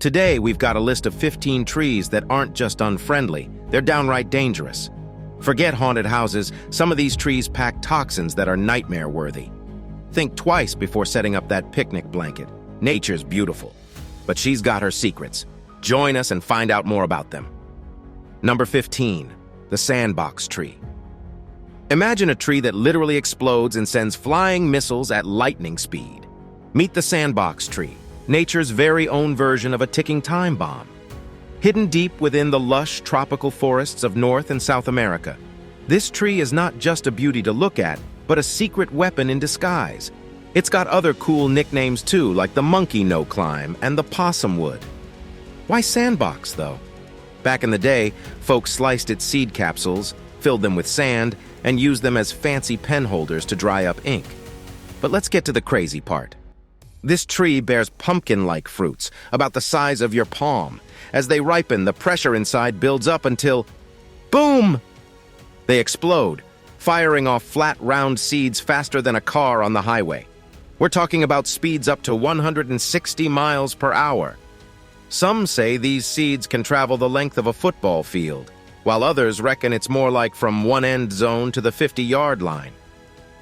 Today, we've got a list of 15 trees that aren't just unfriendly, they're downright dangerous. Forget haunted houses, some of these trees pack toxins that are nightmare-worthy. Think twice before setting up that picnic blanket. Nature's beautiful, but she's got her secrets. Join us and find out more about them. Number 15, the Sandbox Tree. Imagine a tree that literally explodes and sends flying missiles at lightning speed. Meet the Sandbox Tree, nature's very own version of a ticking time bomb. Hidden deep within the lush tropical forests of North and South America, this tree is not just a beauty to look at, but a secret weapon in disguise. It's got other cool nicknames too, like the monkey no-climb and the possumwood. Why sandbox, though? Back in the day, folks sliced its seed capsules, filled them with sand, and used them as fancy pen holders to dry up ink. But let's get to the crazy part. This tree bears pumpkin-like fruits, about the size of your palm. As they ripen, the pressure inside builds up until, boom! They explode, firing off flat, round seeds faster than a car on the highway. We're talking about speeds up to 160 miles per hour. Some say these seeds can travel the length of a football field, while others reckon it's more like from one end zone to the 50-yard line.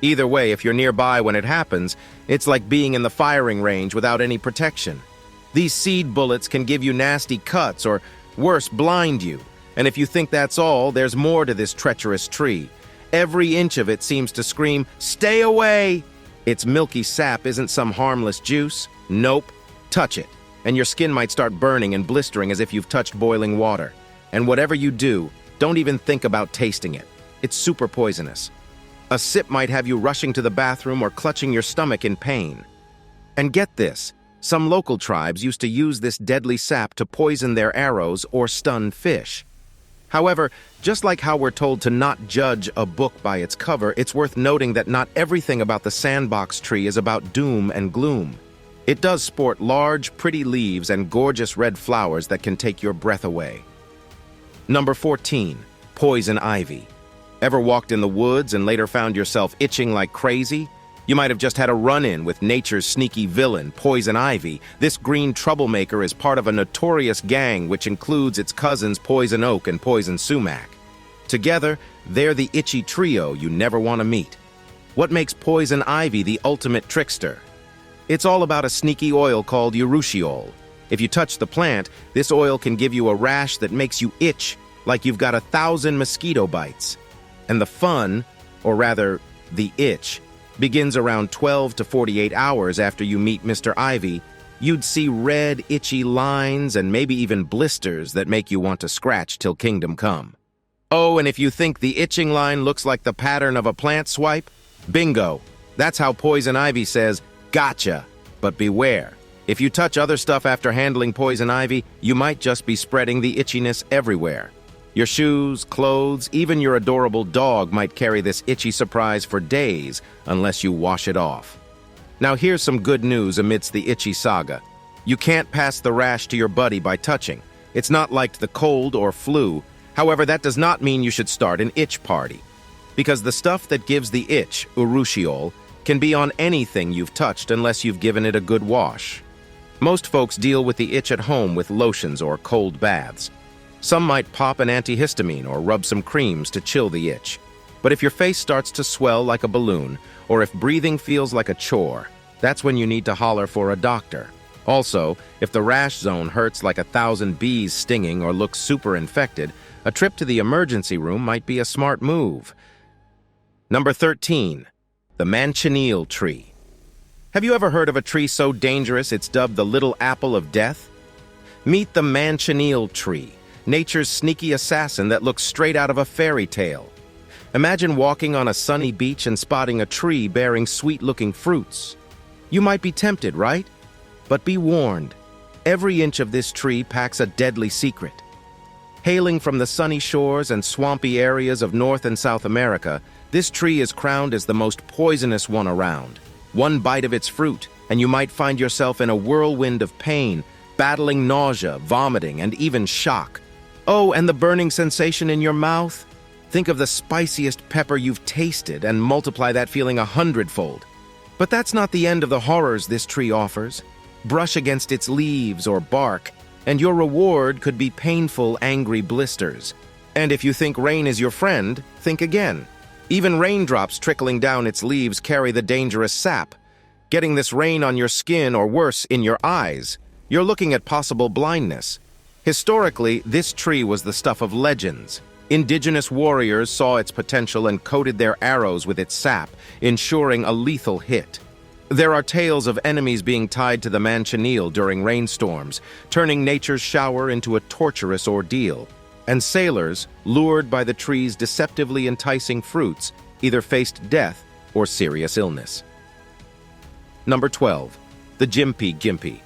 Either way, if you're nearby when it happens, it's like being in the firing range without any protection. These seed bullets can give you nasty cuts or, worse, blind you. And if you think that's all, there's more to this treacherous tree. Every inch of it seems to scream, "Stay away!" Its milky sap isn't some harmless juice. Nope. Touch it, and your skin might start burning and blistering as if you've touched boiling water. And whatever you do, don't even think about tasting it. It's super poisonous. A sip might have you rushing to the bathroom or clutching your stomach in pain. And get this, some local tribes used to use this deadly sap to poison their arrows or stun fish. However, just like how we're told to not judge a book by its cover, it's worth noting that not everything about the Sandbox Tree is about doom and gloom. It does sport large, pretty leaves and gorgeous red flowers that can take your breath away. Number 14, poison ivy. Ever walked in the woods and later found yourself itching like crazy? You might have just had a run-in with nature's sneaky villain, poison ivy. This green troublemaker is part of a notorious gang which includes its cousins poison oak and poison sumac. Together, they're the itchy trio you never want to meet. What makes poison ivy the ultimate trickster? It's all about a sneaky oil called urushiol. If you touch the plant, this oil can give you a rash that makes you itch like you've got 1,000 mosquito bites. And the fun, or rather, the itch, begins around 12 to 48 hours after you meet Mr. Ivy. You'd see red, itchy lines and maybe even blisters that make you want to scratch till kingdom come. Oh, and if you think the itching line looks like the pattern of a plant swipe, bingo! That's how poison ivy says, "Gotcha!" But beware. If you touch other stuff after handling poison ivy, you might just be spreading the itchiness everywhere. Your shoes, clothes, even your adorable dog might carry this itchy surprise for days unless you wash it off. Now here's some good news amidst the itchy saga. You can't pass the rash to your buddy by touching. It's not like the cold or flu. However, that does not mean you should start an itch party. Because the stuff that gives the itch, urushiol, can be on anything you've touched unless you've given it a good wash. Most folks deal with the itch at home with lotions or cold baths. Some might pop an antihistamine or rub some creams to chill the itch. But if your face starts to swell like a balloon, or if breathing feels like a chore, that's when you need to holler for a doctor. Also, if the rash zone hurts like 1,000 bees stinging or looks super infected, a trip to the emergency room might be a smart move. Number 13, the Manchineal Tree. Have you ever heard of a tree so dangerous it's dubbed the little apple of death? Meet the Manchineal Tree, nature's sneaky assassin that looks straight out of a fairy tale. Imagine walking on a sunny beach and spotting a tree bearing sweet-looking fruits. You might be tempted, right? But be warned, every inch of this tree packs a deadly secret. Hailing from the sunny shores and swampy areas of North and South America, this tree is crowned as the most poisonous one around. One bite of its fruit, and you might find yourself in a whirlwind of pain, battling nausea, vomiting, and even shock. Oh, and the burning sensation in your mouth? Think of the spiciest pepper you've tasted and multiply that feeling 100-fold. But that's not the end of the horrors this tree offers. Brush against its leaves or bark, and your reward could be painful, angry blisters. And if you think rain is your friend, think again. Even raindrops trickling down its leaves carry the dangerous sap. Getting this rain on your skin, or worse, in your eyes, you're looking at possible blindness. Historically, this tree was the stuff of legends. Indigenous warriors saw its potential and coated their arrows with its sap, ensuring a lethal hit. There are tales of enemies being tied to the Manchineal during rainstorms, turning nature's shower into a torturous ordeal. And sailors, lured by the tree's deceptively enticing fruits, either faced death or serious illness. Number 12. The Gimpy.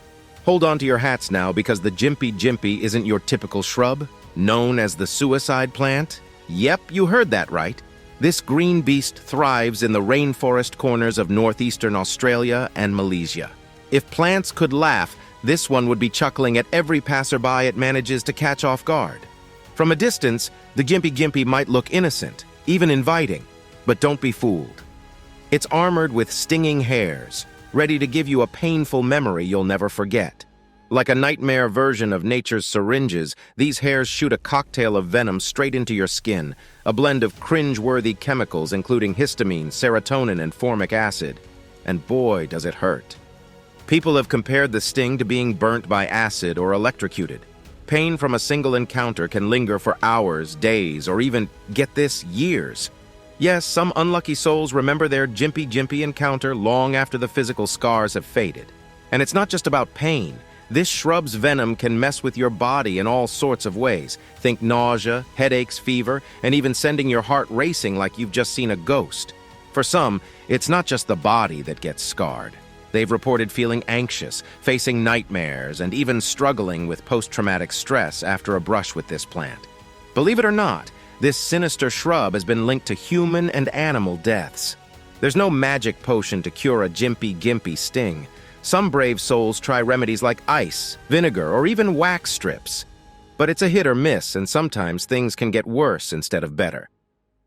Hold on to your hats now, because the Gimpy isn't your typical shrub, known as the suicide plant. Yep, you heard that right. This green beast thrives in the rainforest corners of northeastern Australia and Malaysia. If plants could laugh, this one would be chuckling at every passerby it manages to catch off guard. From a distance, the Gimpy might look innocent, even inviting, but don't be fooled. It's armored with stinging hairs, ready to give you a painful memory you'll never forget. Like a nightmare version of nature's syringes, these hairs shoot a cocktail of venom straight into your skin, a blend of cringe-worthy chemicals including histamine, serotonin, and formic acid. And boy, does it hurt. People have compared the sting to being burnt by acid or electrocuted. Pain from a single encounter can linger for hours, days, or even, get this, years. Yes, some unlucky souls remember their Gimpy encounter long after the physical scars have faded. And it's not just about pain. This shrub's venom can mess with your body in all sorts of ways. Think nausea, headaches, fever, and even sending your heart racing like you've just seen a ghost. For some, it's not just the body that gets scarred. They've reported feeling anxious, facing nightmares, and even struggling with post-traumatic stress after a brush with this plant. Believe it or not, this sinister shrub has been linked to human and animal deaths. There's no magic potion to cure a Gimpy sting. Some brave souls try remedies like ice, vinegar, or even wax strips. But it's a hit or miss, and sometimes things can get worse instead of better.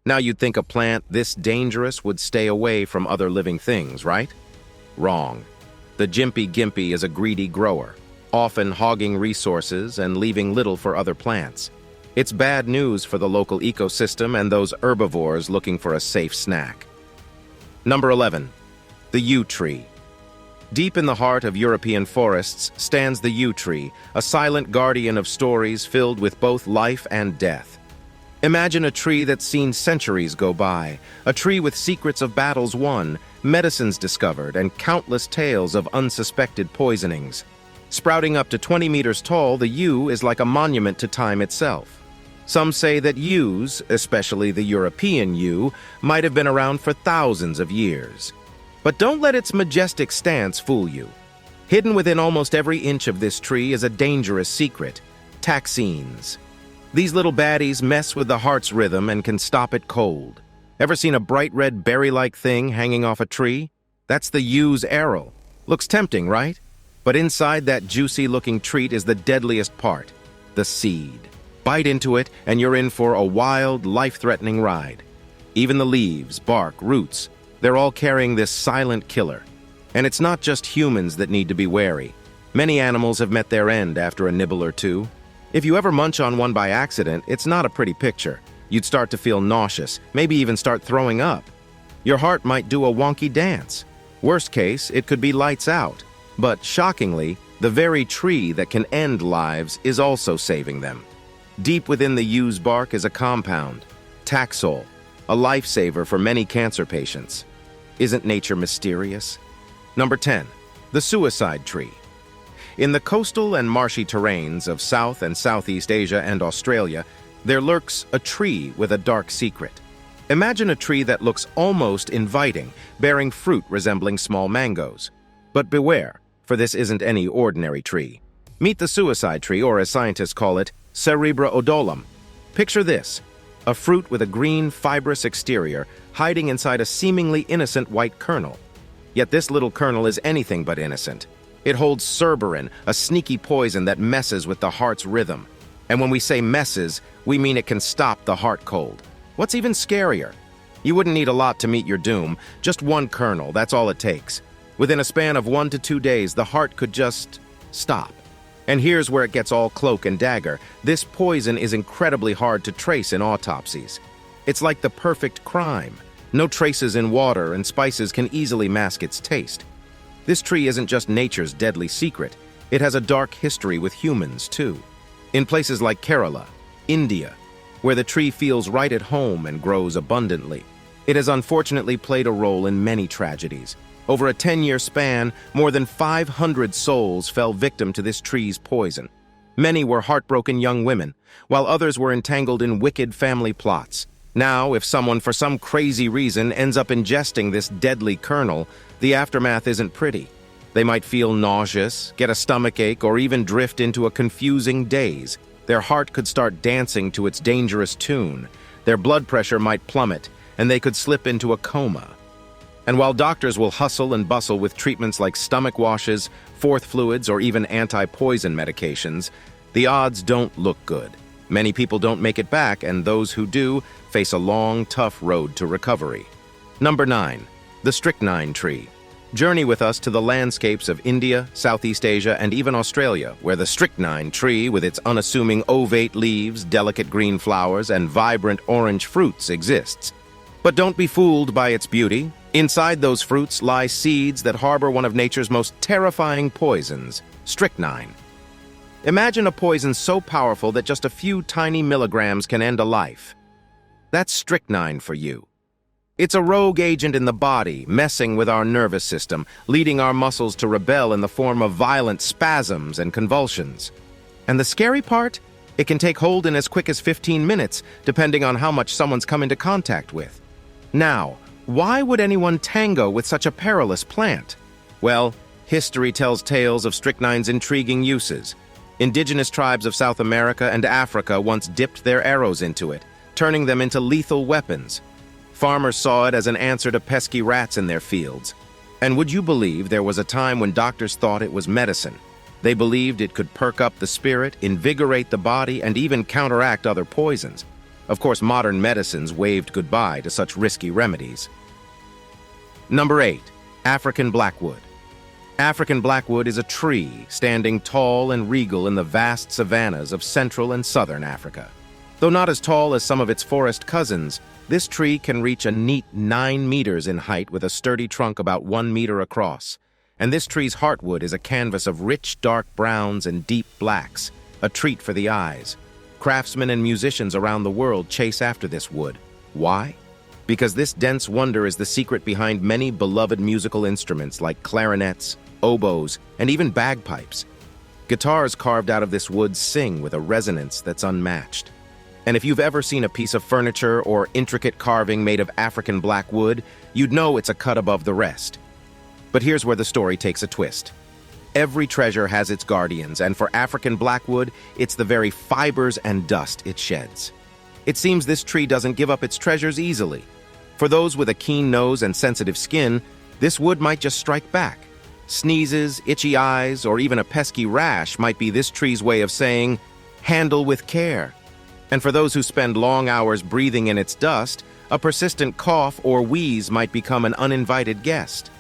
Now you'd think a plant this dangerous would stay away from other living things, right? Wrong. The Gimpy is a greedy grower, often hogging resources and leaving little for other plants. It's bad news for the local ecosystem and those herbivores looking for a safe snack. Number 11. The Yew Tree. Deep in the heart of European forests stands the Yew Tree, a silent guardian of stories filled with both life and death. Imagine a tree that's seen centuries go by, a tree with secrets of battles won, medicines discovered, and countless tales of unsuspected poisonings. Sprouting up to 20 meters tall, the yew is like a monument to time itself. Some say that yews, especially the European yew, might have been around for thousands of years. But don't let its majestic stance fool you. Hidden within almost every inch of this tree is a dangerous secret: toxins. These little baddies mess with the heart's rhythm and can stop it cold. Ever seen a bright red berry-like thing hanging off a tree? That's the yew's arrow. Looks tempting, right? But inside that juicy-looking treat is the deadliest part: the seed. Bite into it, and you're in for a wild, life-threatening ride. Even the leaves, bark, roots, they're all carrying this silent killer. And it's not just humans that need to be wary. Many animals have met their end after a nibble or two. If you ever munch on one by accident, it's not a pretty picture. You'd start to feel nauseous, maybe even start throwing up. Your heart might do a wonky dance. Worst case, it could be lights out. But shockingly, the very tree that can end lives is also saving them. Deep within the yew's bark is a compound, Taxol, a lifesaver for many cancer patients. Isn't nature mysterious? Number 10. The Suicide Tree. In the coastal and marshy terrains of South and Southeast Asia and Australia, there lurks a tree with a dark secret. Imagine a tree that looks almost inviting, bearing fruit resembling small mangoes. But beware, for this isn't any ordinary tree. Meet the suicide tree, or as scientists call it, cerebroodolum. Picture this: a fruit with a green, fibrous exterior hiding inside a seemingly innocent white kernel. Yet this little kernel is anything but innocent. It holds cerberin, a sneaky poison that messes with the heart's rhythm. And when we say messes, we mean it can stop the heart cold. What's even scarier? You wouldn't need a lot to meet your doom. Just one kernel, that's all it takes. Within a span of 1 to 2 days, the heart could just stop. And here's where it gets all cloak and dagger. This poison is incredibly hard to trace in autopsies. It's like the perfect crime. No traces in water, and spices can easily mask its taste. This tree isn't just nature's deadly secret. It has a dark history with humans, too. In places like Kerala, India, where the tree feels right at home and grows abundantly, it has unfortunately played a role in many tragedies. Over a 10-year span, more than 500 souls fell victim to this tree's poison. Many were heartbroken young women, while others were entangled in wicked family plots. Now, if someone for some crazy reason ends up ingesting this deadly kernel, the aftermath isn't pretty. They might feel nauseous, get a stomachache, or even drift into a confusing daze. Their heart could start dancing to its dangerous tune. Their blood pressure might plummet, and they could slip into a coma. And while doctors will hustle and bustle with treatments like stomach washes, fourth fluids, or even anti-poison medications, the odds don't look good. Many people don't make it back, and those who do face a long, tough road to recovery. Number 9. The Streychnine Tree. Journey with us to the landscapes of India, Southeast Asia, and even Australia, where the Streychnine Tree, with its unassuming ovate leaves, delicate green flowers, and vibrant orange fruits, exists. But don't be fooled by its beauty. Inside those fruits lie seeds that harbor one of nature's most terrifying poisons, strychnine. Imagine a poison so powerful that just a few tiny milligrams can end a life. That's strychnine for you. It's a rogue agent in the body, messing with our nervous system, leading our muscles to rebel in the form of violent spasms and convulsions. And the scary part? It can take hold in as quick as 15 minutes, depending on how much someone's come into contact with. Now, why would anyone tango with such a perilous plant? Well, history tells tales of strychnine's intriguing uses. Indigenous tribes of South America and Africa once dipped their arrows into it, turning them into lethal weapons. Farmers saw it as an answer to pesky rats in their fields. And would you believe there was a time when doctors thought it was medicine? They believed it could perk up the spirit, invigorate the body, and even counteract other poisons. Of course, modern medicines waved goodbye to such risky remedies. Number 8. African Blackwood. African Blackwood is a tree standing tall and regal in the vast savannas of Central and Southern Africa. Though not as tall as some of its forest cousins, this tree can reach a neat 9 meters in height with a sturdy trunk about 1 meter across. And this tree's heartwood is a canvas of rich dark browns and deep blacks, a treat for the eyes. Craftsmen and musicians around the world chase after this wood. Why? Because this dense wonder is the secret behind many beloved musical instruments like clarinets, oboes, and even bagpipes. Guitars carved out of this wood sing with a resonance that's unmatched. And if you've ever seen a piece of furniture or intricate carving made of African blackwood, you'd know it's a cut above the rest. But here's where the story takes a twist. Every treasure has its guardians, and for African blackwood, it's the very fibers and dust it sheds. It seems this tree doesn't give up its treasures easily. For those with a keen nose and sensitive skin, this wood might just strike back. Sneezes, itchy eyes, or even a pesky rash might be this tree's way of saying, handle with care. And for those who spend long hours breathing in its dust, a persistent cough or wheeze might become an uninvited guest.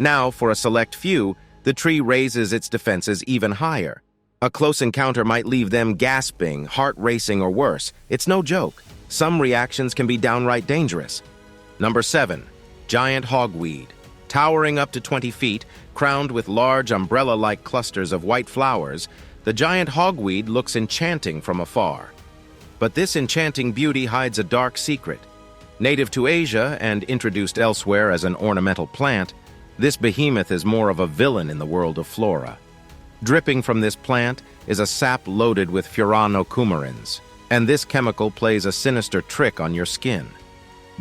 Now, for a select few, the tree raises its defenses even higher. A close encounter might leave them gasping, heart racing, or worse. It's no joke. Some reactions can be downright dangerous. Number 7. Giant Hogweed. Towering up to 20 feet, crowned with large umbrella-like clusters of white flowers, the giant hogweed looks enchanting from afar. But this enchanting beauty hides a dark secret. Native to Asia and introduced elsewhere as an ornamental plant, this behemoth is more of a villain in the world of flora. Dripping from this plant is a sap loaded with furanocoumarins, and this chemical plays a sinister trick on your skin.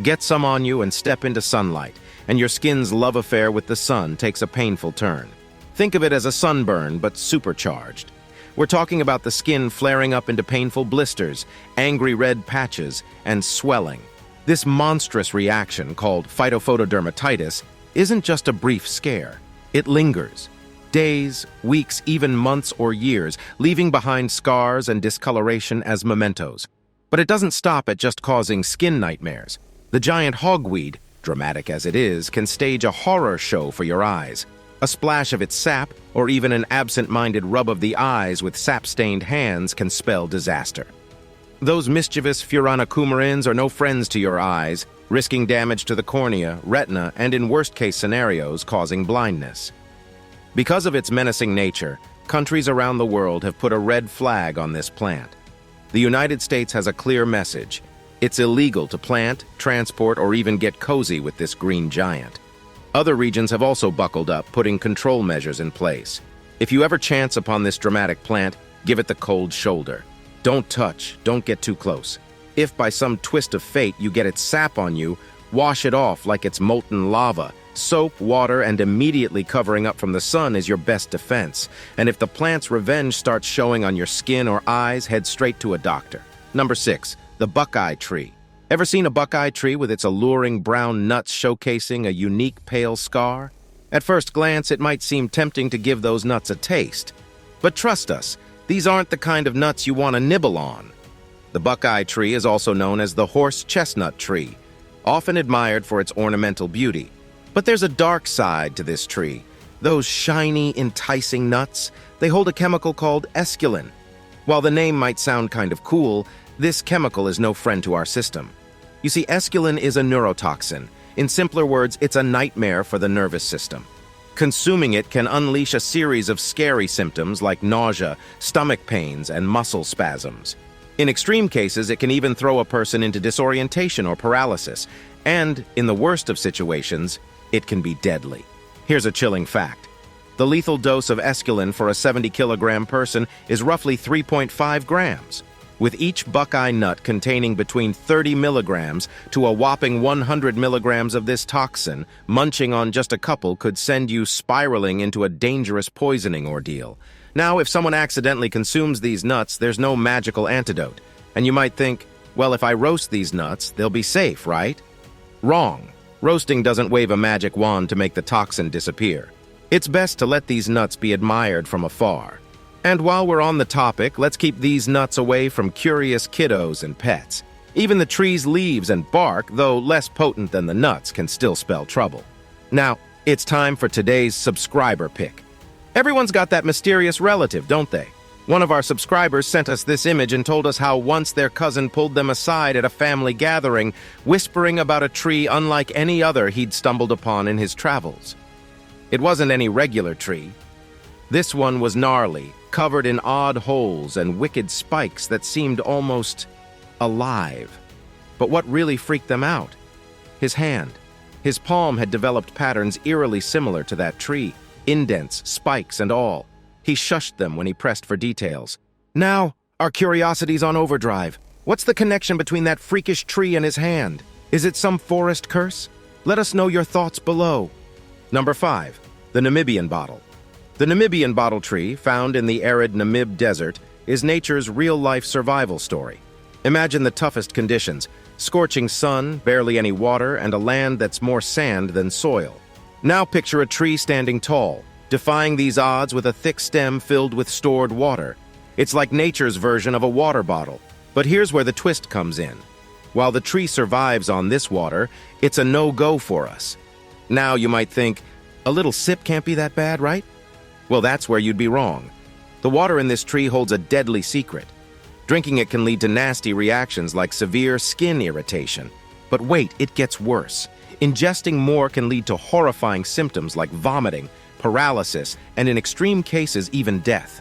Get some on you and step into sunlight, and your skin's love affair with the sun takes a painful turn. Think of it as a sunburn, but supercharged. We're talking about the skin flaring up into painful blisters, angry red patches, and swelling. This monstrous reaction, called phytophotodermatitis, isn't just a brief scare. It lingers. Days, weeks, even months or years, leaving behind scars and discoloration as mementos. But it doesn't stop at just causing skin nightmares. The giant hogweed, dramatic as it is, can stage a horror show for your eyes. A splash of its sap, or even an absent-minded rub of the eyes with sap-stained hands can spell disaster. Those mischievous furanocoumarins are no friends to your eyes, risking damage to the cornea, retina, and in worst-case scenarios, causing blindness. Because of its menacing nature, countries around the world have put a red flag on this plant. The United States has a clear message. It's illegal to plant, transport, or even get cozy with this green giant. Other regions have also buckled up, putting control measures in place. If you ever chance upon this dramatic plant, give it the cold shoulder. Don't touch, don't get too close. If by some twist of fate you get its sap on you, wash it off like it's molten lava. Soap, water, and immediately covering up from the sun is your best defense. And if the plant's revenge starts showing on your skin or eyes, head straight to a doctor. Number 6. The Buckeye Tree. Ever seen a Buckeye tree with its alluring brown nuts showcasing a unique pale scar? At first glance, it might seem tempting to give those nuts a taste. But trust us, these aren't the kind of nuts you want to nibble on. The Buckeye tree is also known as the horse chestnut tree, often admired for its ornamental beauty. But there's a dark side to this tree. Those shiny, enticing nuts, they hold a chemical called esculin. While the name might sound kind of cool, this chemical is no friend to our system. You see, esculin is a neurotoxin. In simpler words, it's a nightmare for the nervous system. Consuming it can unleash a series of scary symptoms like nausea, stomach pains, and muscle spasms. In extreme cases, it can even throw a person into disorientation or paralysis. And, in the worst of situations, it can be deadly. Here's a chilling fact. The lethal dose of esculin for a 70-kilogram person is roughly 3.5 grams. With each Buckeye nut containing between 30 milligrams to a whopping 100 milligrams of this toxin, munching on just a couple could send you spiraling into a dangerous poisoning ordeal. Now, if someone accidentally consumes these nuts, there's no magical antidote. And you might think, well, if I roast these nuts, they'll be safe, right? Wrong. Roasting doesn't wave a magic wand to make the toxin disappear. It's best to let these nuts be admired from afar. And while we're on the topic, let's keep these nuts away from curious kiddos and pets. Even the tree's leaves and bark, though less potent than the nuts, can still spell trouble. Now, it's time for today's subscriber pick. Everyone's got that mysterious relative, don't they? One of our subscribers sent us this image and told us how once their cousin pulled them aside at a family gathering, whispering about a tree unlike any other he'd stumbled upon in his travels. It wasn't any regular tree. This one was gnarly, covered in odd holes and wicked spikes that seemed almost alive. But what really freaked them out? His hand. His palm had developed patterns eerily similar to that tree, indents, spikes, and all. He shushed them when he pressed for details. Now, our curiosity's on overdrive. What's the connection between that freakish tree and his hand? Is it some forest curse? Let us know your thoughts below. Number 5. The Namibian bottle. The Namibian bottle tree, found in the arid Namib desert, is nature's real-life survival story. Imagine the toughest conditions: scorching sun, barely any water, and a land that's more sand than soil. Now picture a tree standing tall, defying these odds with a thick stem filled with stored water. It's like nature's version of a water bottle. But here's where the twist comes in. While the tree survives on this water, it's a no-go for us. Now you might think, a little sip can't be that bad, right? Well, that's where you'd be wrong. The water in this tree holds a deadly secret. Drinking it can lead to nasty reactions like severe skin irritation. But wait, it gets worse. Ingesting more can lead to horrifying symptoms like vomiting, paralysis, and in extreme cases, even death.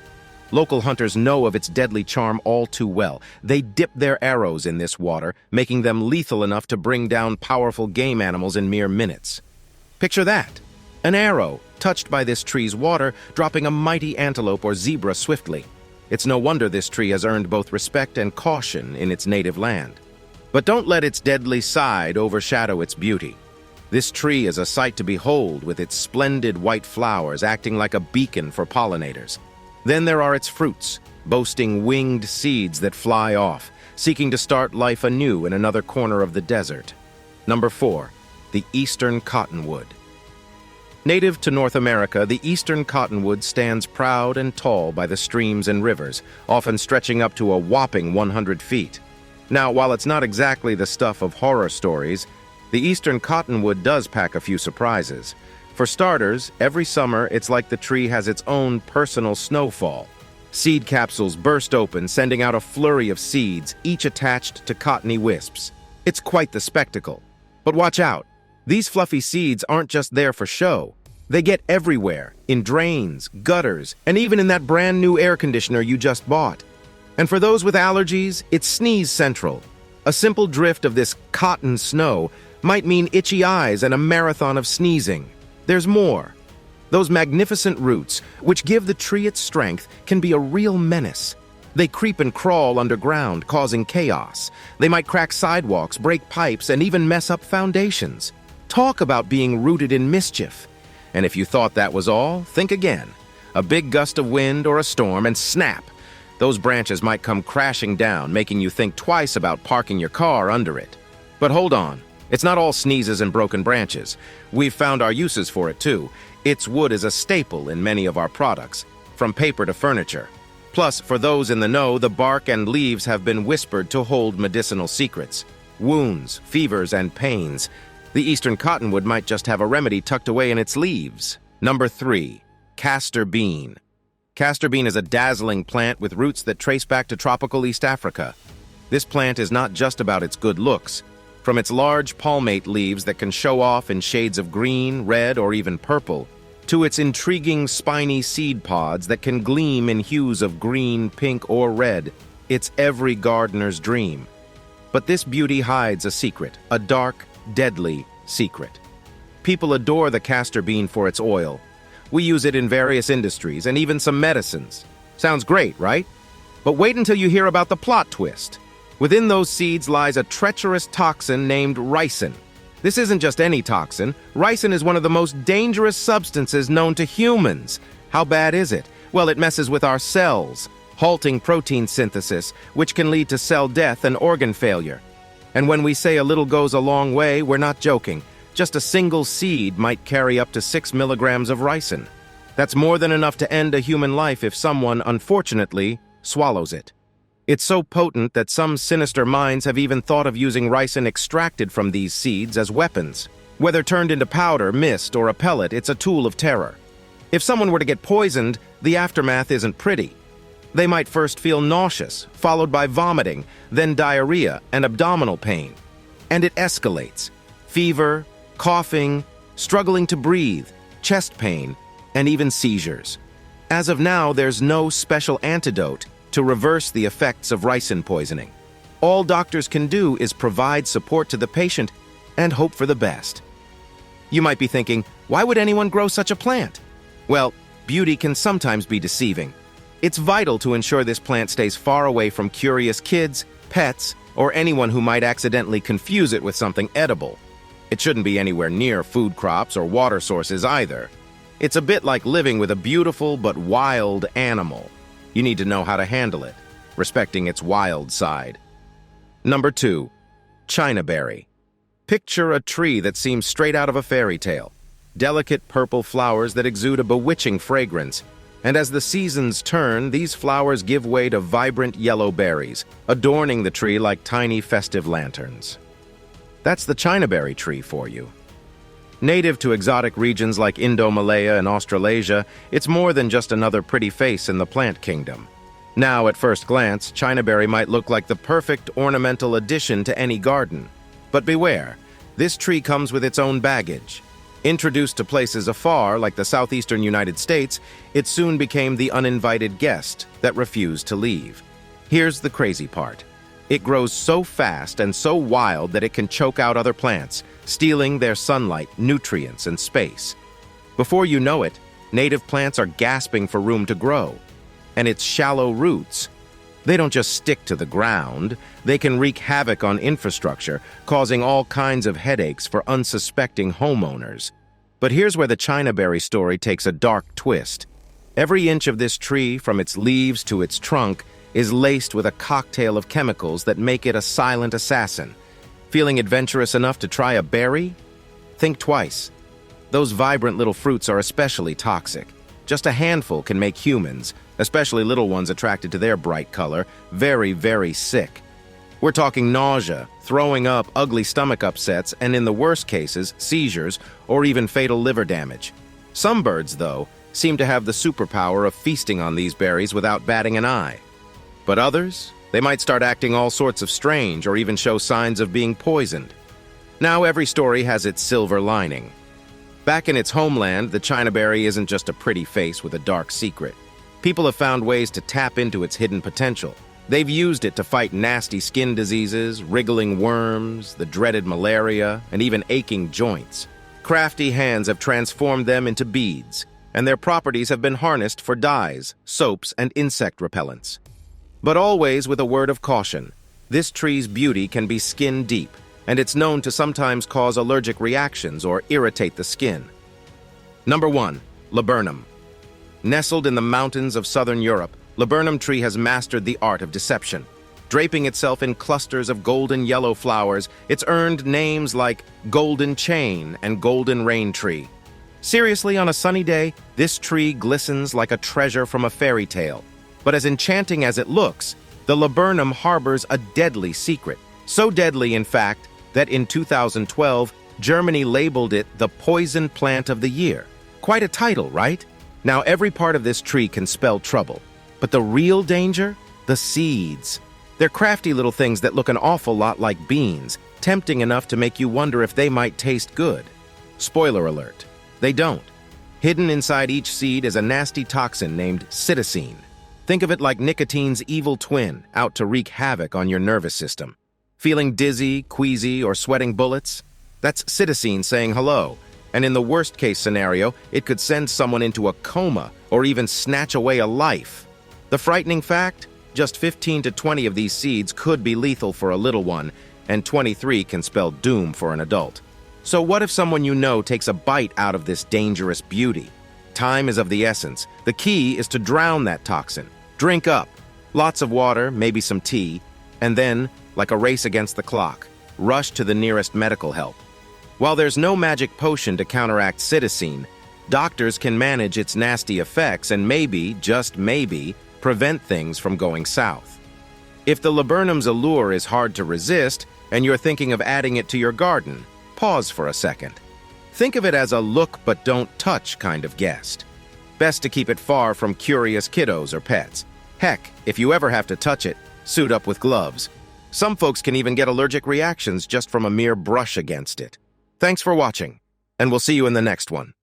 Local hunters know of its deadly charm all too well. They dip their arrows in this water, making them lethal enough to bring down powerful game animals in mere minutes. Picture that. An arrow, touched by this tree's water, dropping a mighty antelope or zebra swiftly. It's no wonder this tree has earned both respect and caution in its native land. But don't let its deadly side overshadow its beauty. This tree is a sight to behold, with its splendid white flowers acting like a beacon for pollinators. Then there are its fruits, boasting winged seeds that fly off, seeking to start life anew in another corner of the desert. Number 4. The Eastern Cottonwood. Native to North America, the eastern cottonwood stands proud and tall by the streams and rivers, often stretching up to a whopping 100 feet. Now, while it's not exactly the stuff of horror stories, the eastern cottonwood does pack a few surprises. For starters, every summer it's like the tree has its own personal snowfall. Seed capsules burst open, sending out a flurry of seeds, each attached to cottony wisps. It's quite the spectacle. But watch out. These fluffy seeds aren't just there for show. They get everywhere, in drains, gutters, and even in that brand new air conditioner you just bought. And for those with allergies, it's sneeze central. A simple drift of this cotton snow might mean itchy eyes and a marathon of sneezing. There's more. Those magnificent roots, which give the tree its strength, can be a real menace. They creep and crawl underground, causing chaos. They might crack sidewalks, break pipes, and even mess up foundations. Talk about being rooted in mischief. And if you thought that was all, think again. A big gust of wind or a storm, and snap! Those branches might come crashing down, making you think twice about parking your car under it. But hold on. It's not all sneezes and broken branches. We've found our uses for it, too. Its wood is a staple in many of our products, from paper to furniture. Plus, for those in the know, the bark and leaves have been whispered to hold medicinal secrets. Wounds, fevers, and pains. The eastern cottonwood might just have a remedy tucked away in its leaves. Number 3. Castor Bean. Castor bean is a dazzling plant with roots that trace back to tropical East Africa. This plant is not just about its good looks. From its large palmate leaves that can show off in shades of green, red, or even purple, to its intriguing spiny seed pods that can gleam in hues of green, pink, or red, it's every gardener's dream. But this beauty hides a secret, a dark, deadly secret. People adore the castor bean for its oil. We use it in various industries and even some medicines. Sounds great, right? But wait until you hear about the plot twist. Within those seeds lies a treacherous toxin named ricin. This isn't just any toxin. Ricin is one of the most dangerous substances known to humans. How bad is it? Well, it messes with our cells, halting protein synthesis, which can lead to cell death and organ failure. And when we say a little goes a long way, we're not joking. Just a single seed might carry up to 6 milligrams of ricin. That's more than enough to end a human life if someone, unfortunately, swallows it. It's so potent that some sinister minds have even thought of using ricin extracted from these seeds as weapons. Whether turned into powder, mist, or a pellet, it's a tool of terror. If someone were to get poisoned, the aftermath isn't pretty. They might first feel nauseous, followed by vomiting, then diarrhea and abdominal pain. And it escalates. Fever, coughing, struggling to breathe, chest pain, and even seizures. As of now, there's no special antidote to reverse the effects of ricin poisoning. All doctors can do is provide support to the patient and hope for the best. You might be thinking, why would anyone grow such a plant? Well, beauty can sometimes be deceiving. It's vital to ensure this plant stays far away from curious kids, pets, or anyone who might accidentally confuse it with something edible. It shouldn't be anywhere near food crops or water sources either. It's a bit like living with a beautiful but wild animal. You need to know how to handle it, respecting its wild side. Number 2. Chinaberry. Picture a tree that seems straight out of a fairy tale. Delicate purple flowers that exude a bewitching fragrance. And as the seasons turn, these flowers give way to vibrant yellow berries, adorning the tree like tiny festive lanterns. That's the Chinaberry tree for you. Native to exotic regions like Indo-Malaya and Australasia, it's more than just another pretty face in the plant kingdom. Now, at first glance, Chinaberry might look like the perfect ornamental addition to any garden. But beware, this tree comes with its own baggage. Introduced to places afar, like the southeastern United States, it soon became the uninvited guest that refused to leave. Here's the crazy part. It grows so fast and so wild that it can choke out other plants, stealing their sunlight, nutrients, and space. Before you know it, native plants are gasping for room to grow. And its shallow roots, they don't just stick to the ground, they can wreak havoc on infrastructure, causing all kinds of headaches for unsuspecting homeowners. But here's where the Chinaberry story takes a dark twist. Every inch of this tree, from its leaves to its trunk, is laced with a cocktail of chemicals that make it a silent assassin. Feeling adventurous enough to try a berry? Think twice. Those vibrant little fruits are especially toxic. Just a handful can make humans, especially little ones attracted to their bright color, very, very sick. We're talking nausea, throwing up, ugly stomach upsets, and in the worst cases, seizures or even fatal liver damage. Some birds, though, seem to have the superpower of feasting on these berries without batting an eye. But others, they might start acting all sorts of strange or even show signs of being poisoned. Now, every story has its silver lining. Back in its homeland, the Chinaberry isn't just a pretty face with a dark secret. People have found ways to tap into its hidden potential. They've used it to fight nasty skin diseases, wriggling worms, the dreaded malaria, and even aching joints. Crafty hands have transformed them into beads, and their properties have been harnessed for dyes, soaps, and insect repellents. But always with a word of caution. This tree's beauty can be skin deep, and it's known to sometimes cause allergic reactions or irritate the skin. Number 1. Laburnum. Nestled in the mountains of southern Europe, Laburnum tree has mastered the art of deception. Draping itself in clusters of golden yellow flowers, it's earned names like Golden Chain and Golden Rain Tree. Seriously, on a sunny day, this tree glistens like a treasure from a fairy tale. But as enchanting as it looks, the laburnum harbors a deadly secret. So deadly, in fact, that in 2012, Germany labeled it the Poison Plant of the Year. Quite a title, right? Now, every part of this tree can spell trouble. But the real danger? The seeds. They're crafty little things that look an awful lot like beans, tempting enough to make you wonder if they might taste good. Spoiler alert, they don't. Hidden inside each seed is a nasty toxin named cytisine. Think of it like nicotine's evil twin, out to wreak havoc on your nervous system. Feeling dizzy, queasy, or sweating bullets? That's cytisine saying hello. And in the worst-case scenario, it could send someone into a coma or even snatch away a life. The frightening fact? Just 15 to 20 of these seeds could be lethal for a little one, and 23 can spell doom for an adult. So what if someone you know takes a bite out of this dangerous beauty? Time is of the essence. The key is to drown that toxin. Drink up. Lots of water, maybe some tea, and then, like a race against the clock, rush to the nearest medical help. While there's no magic potion to counteract cytisine, doctors can manage its nasty effects and maybe, just maybe, prevent things from going south. If the laburnum's allure is hard to resist and you're thinking of adding it to your garden, pause for a second. Think of it as a look but don't touch kind of guest. Best to keep it far from curious kiddos or pets. Heck, if you ever have to touch it, suit up with gloves. Some folks can even get allergic reactions just from a mere brush against it. Thanks for watching, and we'll see you in the next one.